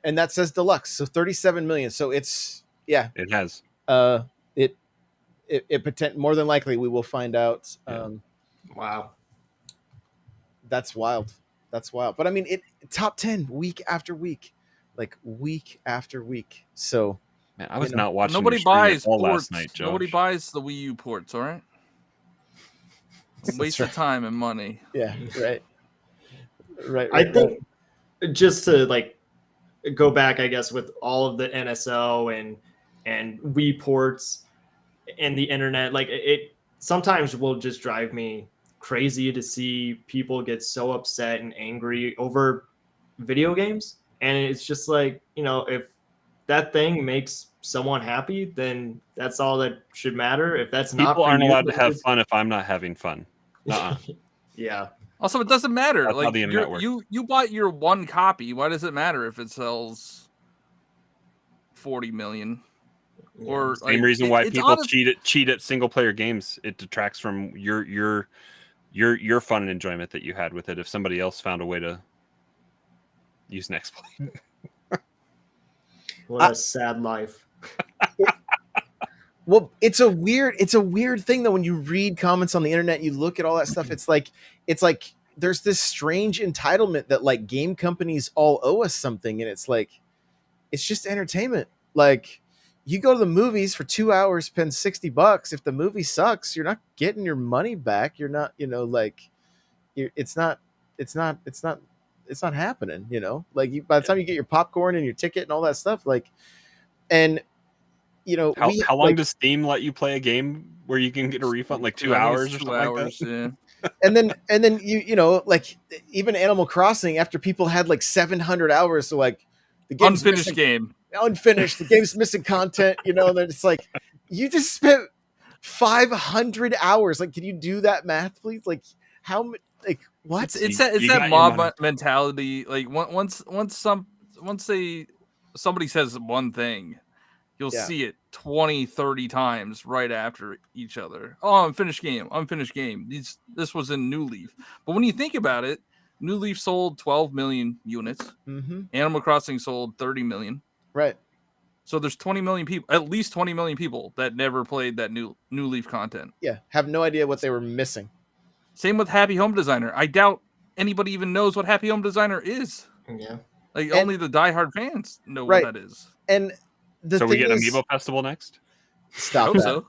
and that says deluxe. So 37 million. So it's It has. It more than likely we will find out. Yeah. wow. That's wild. But I mean, it top 10 week after week, like week after week. So Man, I was not watching. Nobody your stream at buys all ports. last night, Josh. Nobody buys the Wii U ports, all right? That's Waste right. of time and money. yeah, right. I think just to like go back, I guess, with all of the NSO and Wii ports and the internet, like it sometimes will just drive me crazy to see people get so upset and angry over video games. And it's just like, if that thing makes someone happy, then that's all that should matter. If that's not, People for aren't you, allowed to have fun if I'm not having fun. yeah. Also, it doesn't matter. That's how Like the internet works. you bought your one copy. Why does it matter if it sells 40 million? Or Same reason why people cheat at single player games. It detracts from your fun and enjoyment that you had with it. If somebody else found a way to use an exploit. What a sad life. Well, it's a weird thing though when you read comments on the internet, you look at all that stuff. It's like there's this strange entitlement that like game companies all owe us something, and it's like it's just entertainment. Like you go to the movies for 2 hours, spend $60. If the movie sucks, you're not getting your money back. You're not, it's not happening. Like by the time you get your popcorn and your ticket and all that stuff, like, and how long does Steam let you play a game where you can get a refund? Like 2 hours or something like that? Yeah. and then you like even Animal Crossing, after people had like 700 hours, so like the game's Unfinished game. Unfinished, the game's missing content, and then it's like you just spent 500 hours. Like, can you do that math, please? Like, how? Like, what? It's You that got your mob money. mentality. Like once somebody says one thing, you'll Yeah. see it 20, 30 times right after each other. Oh, unfinished game. This was in New Leaf. But when you think about it, New Leaf sold 12 million units. Mm-hmm. Animal Crossing sold 30 million. Right. So there's 20 million people, at least 20 million people that never played that New Leaf content. Yeah. Have no idea what they were missing. Same with Happy Home Designer. I doubt anybody even knows what Happy Home Designer is. Yeah. Like, And- only the diehard fans know Right. what that is. And the So we thing get is, Amiibo Festival next. I stop hope that. so.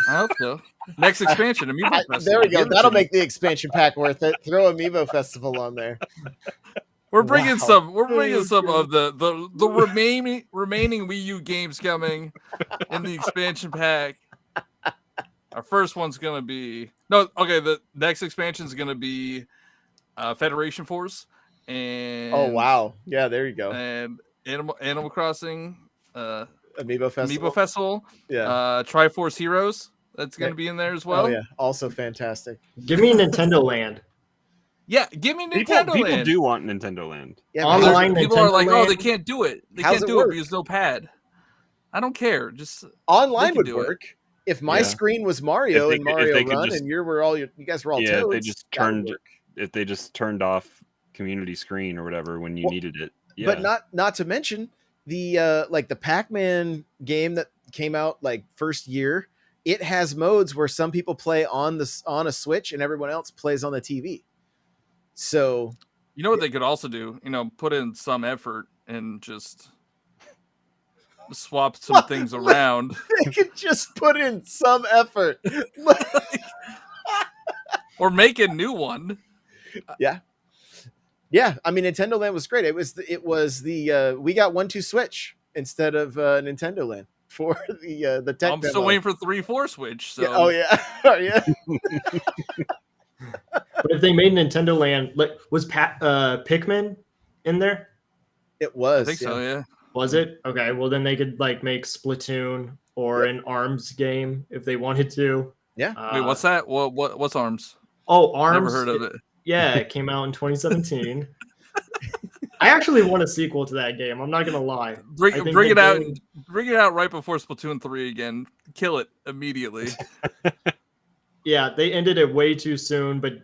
I hope so. Next expansion, Amiibo Festival. There we go. Give it to That'll me. make the expansion pack worth it. Throw Amiibo Festival on there. We're bringing Wow. some. We're bringing Oh, some God. of the remaining Wii U games coming in the expansion pack. Our first one's gonna be the next expansion is gonna be Federation Force and Oh wow. Yeah, there you go. and Animal Crossing Amiibo Festival. Amiibo Festival, Yeah. Triforce Heroes. That's gonna Yeah. be in there as well. Oh yeah. Also fantastic. Give me Nintendo Land. Yeah, give me People Nintendo people Land. do want Nintendo Land. Yeah. Online People are Nintendo like, oh, Land. they can't do it. They How's can't it do work? it because no pad. I don't care. Just Online can would do it. work if my Yeah. screen was Mario If they and could- if Mario they could Run, just- and you guys were all Yeah, if Toads. they just that would turned- work. If they just turned off community screen or whatever when you Well, needed it. Yeah. But not to mention the like the Pac-Man game that came out like first year. It has modes where some people play on a Switch and everyone else plays on the TV. So you know what they could also do? Put in some effort and just swap some things around. they could just put in some effort. Or make a new one. Yeah, I mean Nintendo Land was great. It was the we got 1-2 Switch instead of Nintendo Land for the tech. I'm still demo. waiting for 3-4 Switch. So Yeah, oh yeah, oh yeah. But if they made Nintendo Land, was Pikmin in there? It I was. think so, yeah. Was it? Okay, well then they could make Splatoon or an Arms game if they wanted to. Yeah. Wait, what's that? What's ARMS? Oh, Arms. Never heard of it. Yeah, it came out in 2017. I actually want a sequel to that game. I'm not gonna lie. I Bring think it they're out. doing- Bring it out right before Splatoon 3 again. Kill it immediately. Yeah, they ended it way too soon, but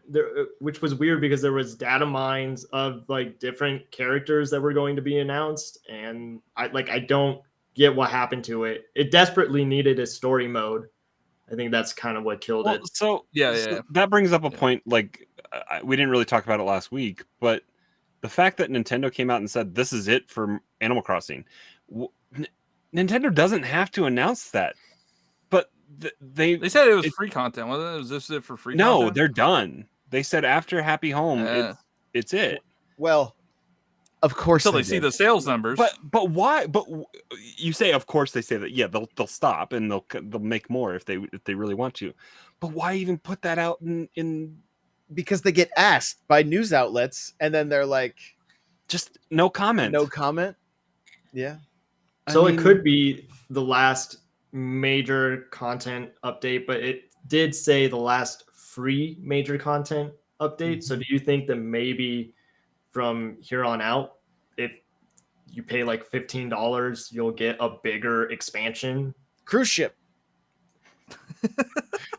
which was weird because there was data mines of different characters that were going to be announced, and I don't get what happened to it. It desperately needed a story mode. I think that's kind of what killed Well, it. so Yeah. that brings up a Yeah. point. We didn't really talk about it last week, but the fact that Nintendo came out and said this is it for Animal Crossing, Nintendo doesn't have to announce that. But they said it was free content, wasn't it? Was this it for free no, content? they're done. They said after Happy Home, Yeah. it's it. Well, of course Until they see did. the sales numbers. But why? But you say, of course, they say that. Yeah, they'll stop and they'll make more if they really want to. But why even put that out in because they get asked by news outlets and then they're like, just no comment? no comment. Yeah. So I mean, it could be the last major content update, but it did say the last free major content update. So do you think that maybe from here on out, if you pay $15, you'll get a bigger expansion? Cruise ship.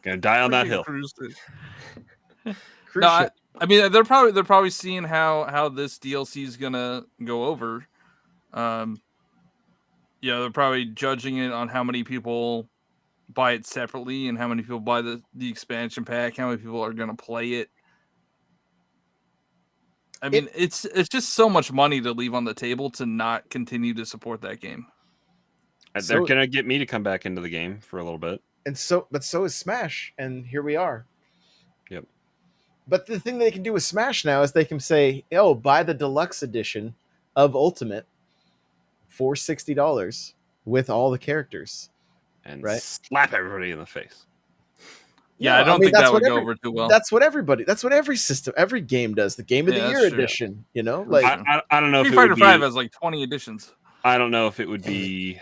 gonna die on that hill. Cruise No, ship. I mean they're probably seeing how this DLC is gonna go over. They're probably judging it on how many people buy it separately and how many people buy the expansion pack, how many people are gonna play it. I mean, it's just so much money to leave on the table to not continue to support that game. They're gonna get me to come back into the game for a little bit. And so is Smash, and here we are. Yep. But the thing they can do with Smash now is they can say, "Oh, buy the deluxe edition of Ultimate for $60 with all the characters." And Right. slap everybody in the face. Yeah, No, I don't mean, think that that's would what go over too well. That's what every system, every game does. The Game of Yeah, the that's Year true. edition, I don't know if Street it would Fighter be, 5 has 20 editions. I don't know if it would be.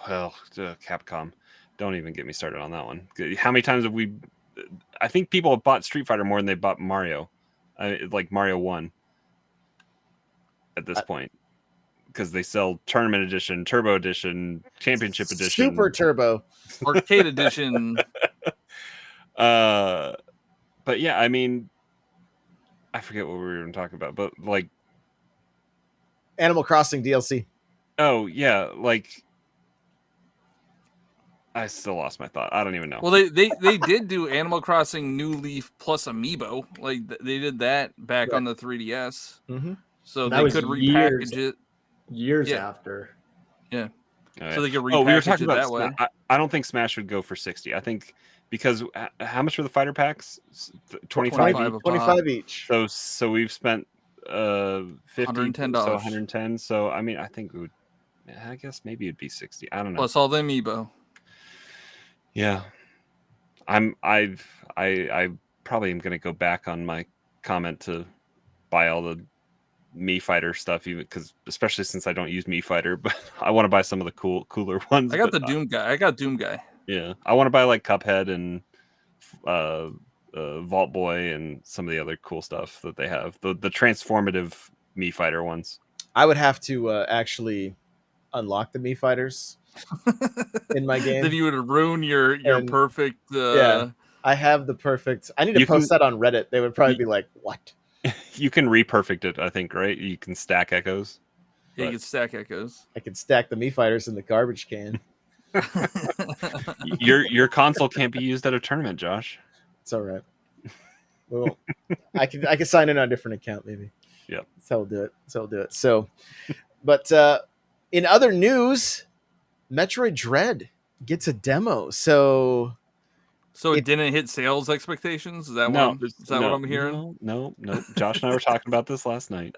Well, Capcom. Don't even get me started on that one. How many times have we? I think people have bought Street Fighter more than they bought Mario, like Mario 1. At this point, because they sell Tournament Edition, Turbo Edition, Championship Edition, Super Turbo. Arcade edition. But yeah, I mean, I forget what we were even talking about, but like, Animal Crossing DLC. oh yeah, like, I still lost my thought. I don't even know. Well, they did do Animal Crossing New Leaf plus Amiibo. Like they did that back on the 3DS. Mm-hmm. So That they was could years- repackage it. Years Yeah. after. Yeah. Oh, yeah. So they could Oh, we were repackage talking it about that way. I don't think Smash would go for 60. I think because how much were the fighter packs? 25 25 each. a pop. 25 each. So we've spent 50, $110. so 110. So I mean, I think it would. I guess maybe it'd be 60. I don't know. Plus all the Amiibo. Yeah, I probably am gonna go back on my comment to buy all the Mii Fighter stuff, even because especially since I don't use Mii Fighter, but I want to buy some of the cooler ones. I got but, the Doom guy. I got Doom guy. yeah, I want to buy like Cuphead and Vault Boy and some of the other cool stuff that they have. The transformative Mii Fighter ones. I would have to actually unlock the Mii Fighters in my game. Then you would ruin your And- perfect. yeah. I have the perfect. I need to You post can- that on Reddit. They would probably be like, "What?" You can reperfect it, I think, right? You can stack echoes. Yeah, you can stack echoes. I could stack the Mii Fighters in the garbage can. Your console can't be used at a tournament, Josh. It's all right. Well, I can sign in on a different account maybe. Yep. That's how we'll do it. So, but in other news, Metroid Dread gets a demo. So So it didn't hit sales expectations. Is that what I'm hearing? No. Josh and I were talking about this last night,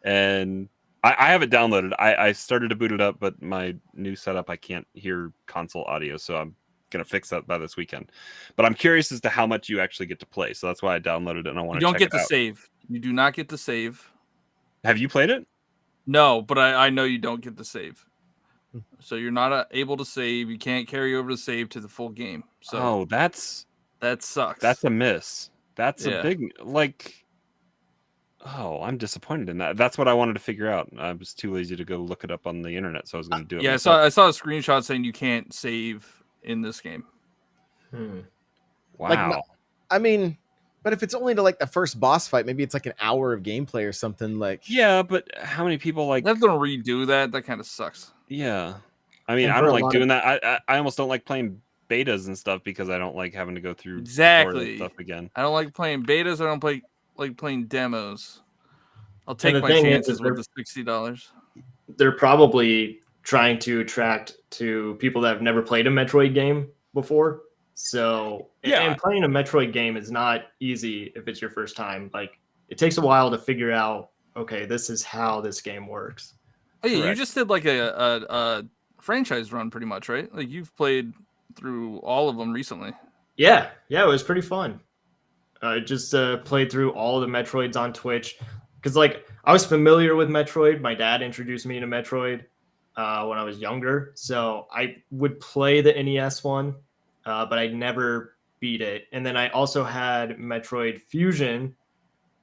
and I have it downloaded. I started to boot it up, but my new setup, I can't hear console audio, so I'm gonna fix that by this weekend. But I'm curious as to how much you actually get to play, so that's why I downloaded it and I want You to. don't get to save. You do not get to save. Have you played it? No, but I know you don't get to save. So you're not able to save. You can't carry over the save to the full game. So that sucks. That's a miss. That's Yeah. a big like. Oh, I'm disappointed in that. That's what I wanted to figure out. I was too lazy to go look it up on the internet, so I was going to do it. Yeah, myself. I saw a screenshot saying you can't save in this game. Wow. Like, I mean, but if it's only to like the first boss fight, maybe it's like an hour of gameplay or something. Like, yeah, but how many people like? You have to redo that. That kind of sucks. Yeah, I mean, And I for don't a like lot doing that. I almost don't like playing betas and stuff because I don't like having to go through Exactly. tutorial stuff again. I don't like playing betas. I don't like playing demos. I'll take the my thing is chances they're- with the $60. They're probably trying to attract to people that have never played a Metroid game before. So, Yeah. and playing a Metroid game is not easy if it's your first time. Like, it takes a while to figure out, okay, this is how this game works. Oh yeah, you Correct. just did like a franchise run, pretty much, right? Like you've played through all of them recently. Yeah, it was pretty fun. I just played through all of the Metroids on Twitch because, like, I was familiar with Metroid. My dad introduced me to Metroid when I was younger, so I would play the NES one, but I never beat it. And then I also had Metroid Fusion,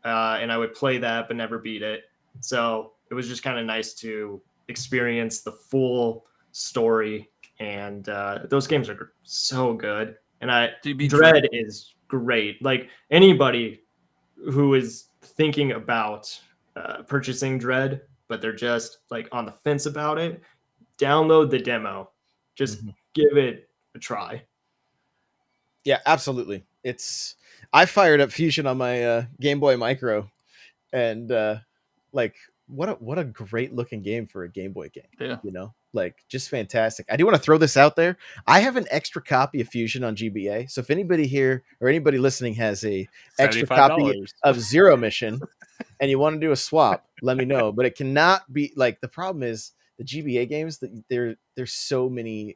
and I would play that but never beat it. So it was just kind of nice to experience the full story, and those games are so good. And Do you beat Dread is great. Like, anybody who is thinking about purchasing Dread, but they're just like on the fence about it, download the demo. Just give it a try. yeah, absolutely. I fired up Fusion on my Game Boy Micro, and like what a great looking game for a Game Boy game. Yeah. You know, like just fantastic. I do want to throw this out there. I have an extra copy of Fusion on GBA. So if anybody here or anybody listening has a extra copy $75. of Zero Mission and you want to do a swap, let me know. But it cannot be like, the problem is the GBA games that there's so many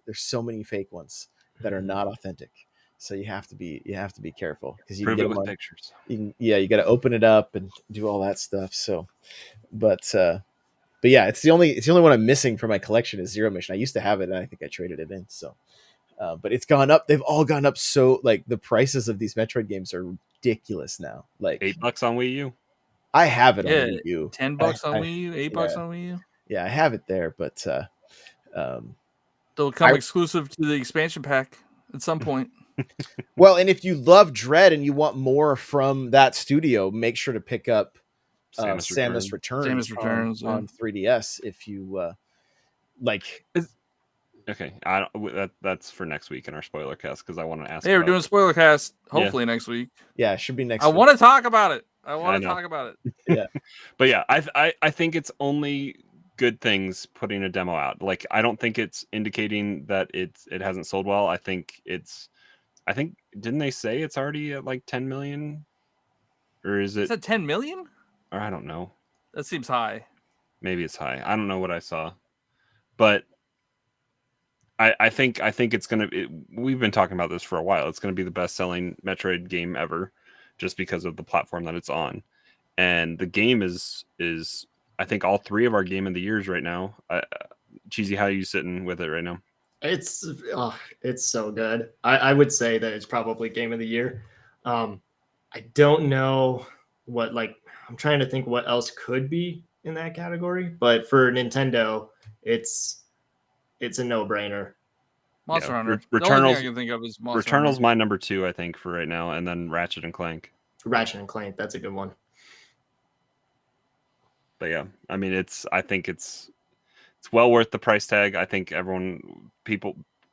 fake ones that are not authentic. So you have to be careful because you can Prove get it them with on, pictures. you got to open it up and do all that stuff. So, but yeah, it's the only one I'm missing from my collection is Zero Mission. I used to have it and I think I traded it in. So, but it's gone up. They've all gone up. So like the prices of these Metroid games are ridiculous now. Like $8 on Wii U. I have it on Yeah, Wii U. $10 on I- Wii U, $8 on Wii U. I have it there, but They'll come I- exclusive to the expansion pack at some point. well, and if you love Dread and you want more from that studio, make sure to pick up Samus Returns, Samus Returns, on 3DS if you like. Okay, that's for next week in our spoiler cast because I want to ask. Hey, we're doing a spoiler cast Yeah. hopefully next week. Yeah, it should be next I week. want to talk about it. I I want to know. talk about it. Yeah. But yeah, I think it's only good things putting a demo out. Like I don't think it's indicating that it hasn't sold well. I think didn't they say it's already at like 10 million? Or is it Is that 10 million? or I don't know. That seems high. Maybe it's high. I don't know what I saw. But I think it's gonna. We've been talking about this for a while. It's gonna be the best-selling Metroid game ever, just because of the platform that it's on, and the game is. I think all three of our game of the years right now. Cheesy, how are you sitting with it right now? It's so good. I would say that it's probably game of the year. I don't know what I'm trying to think what else could be in that category, but for Nintendo, it's a no-brainer. Monster Hunter. Returnal's, The only thing I can think of is Monster Returnal's Hunter. my number 2, I think, for right now, and then Ratchet and Clank. Ratchet and Clank, that's a good one. But yeah, I mean, I think it's well worth the price tag. I think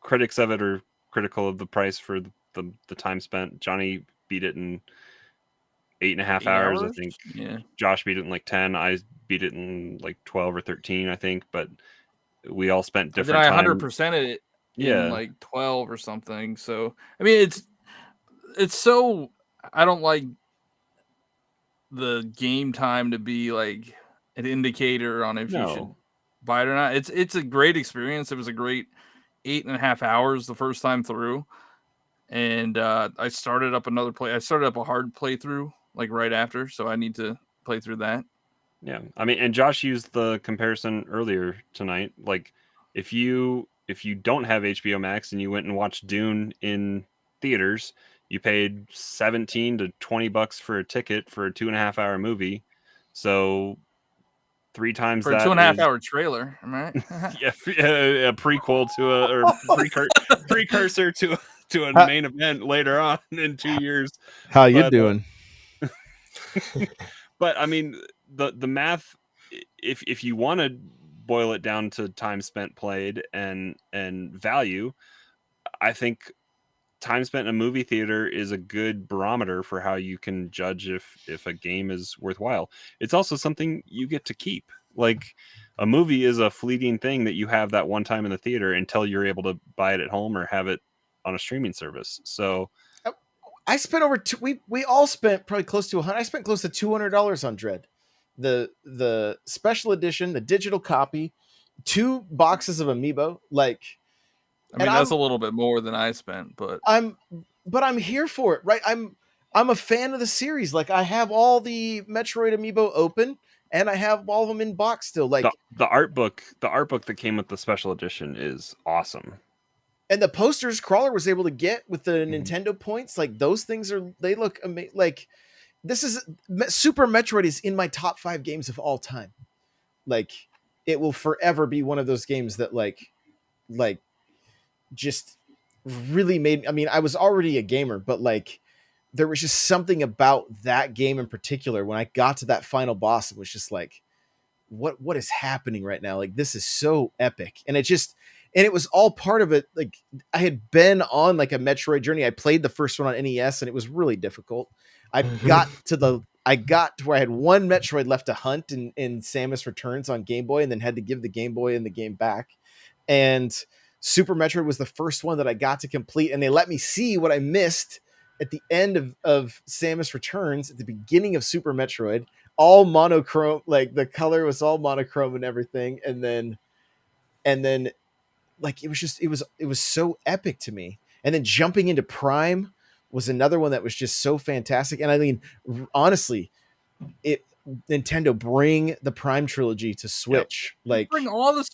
critics of it are critical of the price for the time spent. Johnny beat it in 8.5 hours. I think Yeah. Josh beat it in like 10. I beat it in like 12 or 13, I think. But we all spent different Then I time. 100%ed it Yeah. in like 12 or something. So I mean, it's so I don't like the game time to be like an indicator on if you should buy it or not. It's a great experience. It was a great 8.5 hours the first time through, and I started up I started up a hard playthrough like right after, so I need to play through that. Yeah, I mean, and Josh used the comparison earlier tonight. Like, if you don't have HBO Max and you went and watched Dune in theaters, you paid $17 to $20 for a ticket for a 2.5 hour movie. So 3 times For that a 2.5 is- hour trailer, right? yeah, a prequel to precursor to a main event later on in 2 years. How you But, doing? But I mean, the math, if you want to boil it down to time spent played and value, I think time spent in a movie theater is a good barometer for how you can judge if a game is worthwhile. It's also something you get to keep. Like, a movie is a fleeting thing that you have that one time in the theater until you're able to buy it at home or have it on a streaming service. So I spent over we all spent probably close to 100. I spent close to $200 on Dread, the special edition, the digital copy, 2 boxes of Amiibo. Like, I mean, that's a little bit more than I spent, but I'm here for it, right? I'm a fan of the series. Like, I have all the Metroid Amiibo open, and I have all of them in box still. Like, the art book that came with the special edition is awesome. And the posters Crawler was able to get with the Nintendo points, like, those things they look amazing. Like, this is Super Metroid is in my top 5 games of all time. Like, it will forever be one of those games that like just really made. I mean, I was already a gamer, but like, there was just something about that game in particular. When I got to that final boss, it was just like, what is happening right now? Like, this is so epic, and it was all part of it. Like, I had been on like a Metroid journey. I played the first one on NES, and it was really difficult. I got to where I had one Metroid left to hunt in Samus Returns on Game Boy, and then had to give the Game Boy and the game back. And Super Metroid was the first one that I got to complete, and they let me see what I missed at the end of Samus Returns, at the beginning of Super Metroid, all monochrome, like the color was all monochrome and everything. And then like, it was so epic to me. And then jumping into Prime was another one that was just so fantastic. And I mean, honestly, Nintendo, bring the Prime trilogy to Switch. Yep. Like, bring all the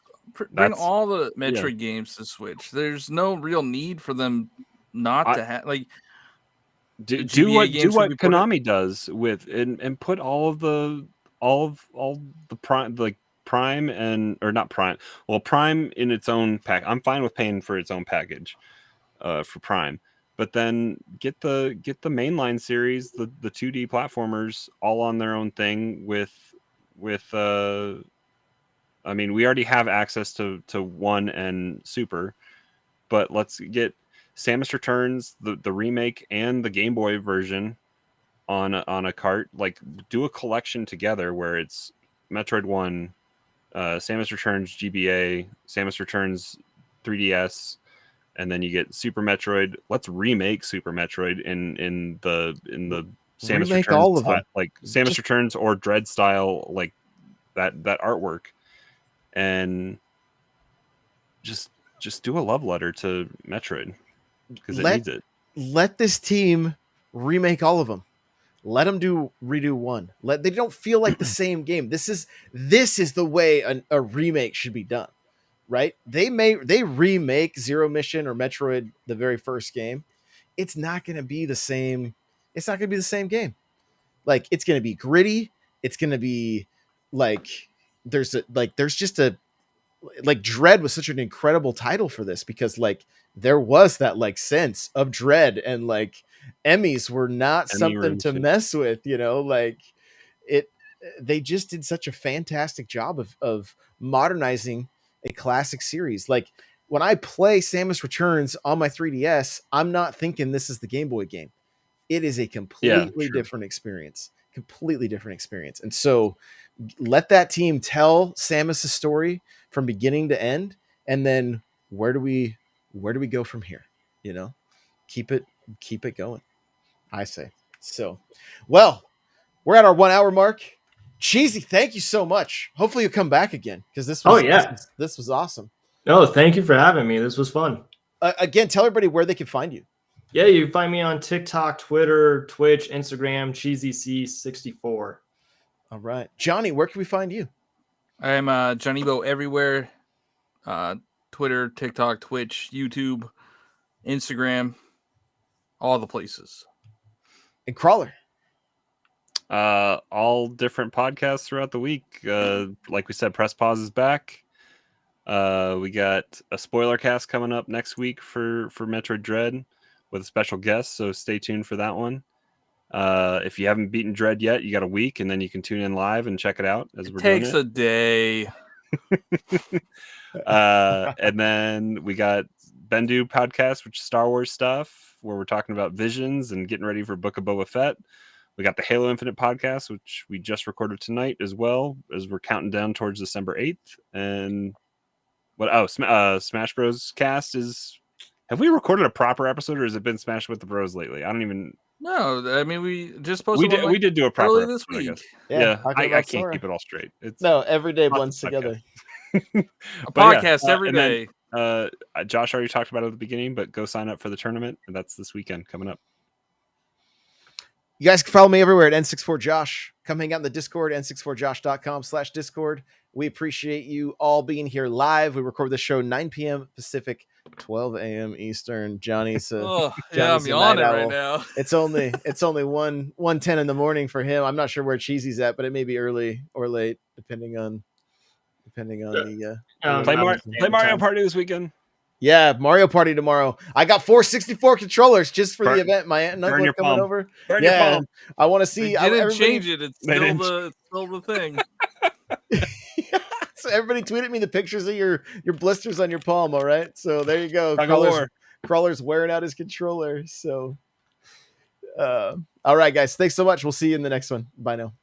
Metroid games to Switch. There's no real need for them not to have, like, do what Konami does with and put all the Prime, like Prime or not Prime. Well, Prime in its own pack. I'm fine with paying for its own package for Prime. But then get the mainline series, the 2D platformers, all on their own thing with I mean, we already have access to 1 and Super, but let's get Samus Returns, the remake, and the Game Boy version on a cart. Like, do a collection together where it's Metroid 1, Samus Returns GBA, Samus Returns 3DS, and then you get Super Metroid. Let's remake Super Metroid in the Samus Remake Returns, all of them. like Samus Returns or Dread style, like that artwork, and just do a love letter to Metroid because it needs it. Let this team remake all of them. Let them redo 1. They don't feel like the same game. This is the way a remake should be done, right? They remake Zero Mission or Metroid, the very first game. It's not going to be the same. It's not going to be the same game. Like, it's going to be gritty. It's going to be like Dread was such an incredible title for this, because like there was that like sense of dread, and like Emmys were not something to mess with, like they just did such a fantastic job of modernizing a classic series. Like, when I play Samus Returns on my 3DS, I'm not thinking this is the Game Boy game. It is a completely different experience. And so let that team tell Samus' story from beginning to end, and then where do we go from here? Keep it going, I say. So, well, we're at our 1 hour mark. Cheesy, thank you so much. Hopefully you'll come back again, because this was awesome. No, thank you for having me. This was fun. Again, tell everybody where they can find you. Yeah, you can find me on TikTok, Twitter, Twitch, Instagram, CheesyC64. All right. Johnny, where can we find you? I'm Johnny Bo everywhere. Twitter, TikTok, Twitch, YouTube, Instagram, all the places. And Crawler. All different podcasts throughout the week. Like we said, Press Pause is back. We got a spoiler cast coming up next week for Metroid Dread with a special guest, so stay tuned for that one. If you haven't beaten Dread yet, you got a week, and then you can tune in live and check it out as we're doing it. Takes a day. And then we got Bendu podcast, which is Star Wars stuff, where we're talking about visions and getting ready for Book of Boba Fett. We got the Halo Infinite podcast, which we just recorded tonight as well, as we're counting down towards December 8th. And Smash Bros. Cast is... Have we recorded a proper episode, or has it been Smash with the Bros lately? I don't even... No, I mean, we just posted we did do a proper episode this week. I guess. Yeah, I can't keep it all straight. It's every day blends together. A podcast every day. Josh already talked about it at the beginning, but go sign up for the tournament. And that's this weekend coming up. You guys can follow me everywhere at N64Josh. Come hang out in the Discord, n64josh.com/Discord. We appreciate you all being here live. We record the show 9 p.m. Pacific, 12 a.m. Eastern. Johnny's I'm yawning right now. It's only 1:10 in the morning for him. I'm not sure where Cheesy's at, but it may be early or late, depending on the play Mario Party this weekend. Yeah, Mario Party tomorrow. I got 4 64 controllers just for the event. My aunt and uncle are coming over. Burn your palm. I want to see. They didn't change it. It's still the thing. So everybody tweeted me the pictures of your blisters on your palm. All right, so there you go. Crawler's wearing out his controller. So, all right, guys. Thanks so much. We'll see you in the next one. Bye now.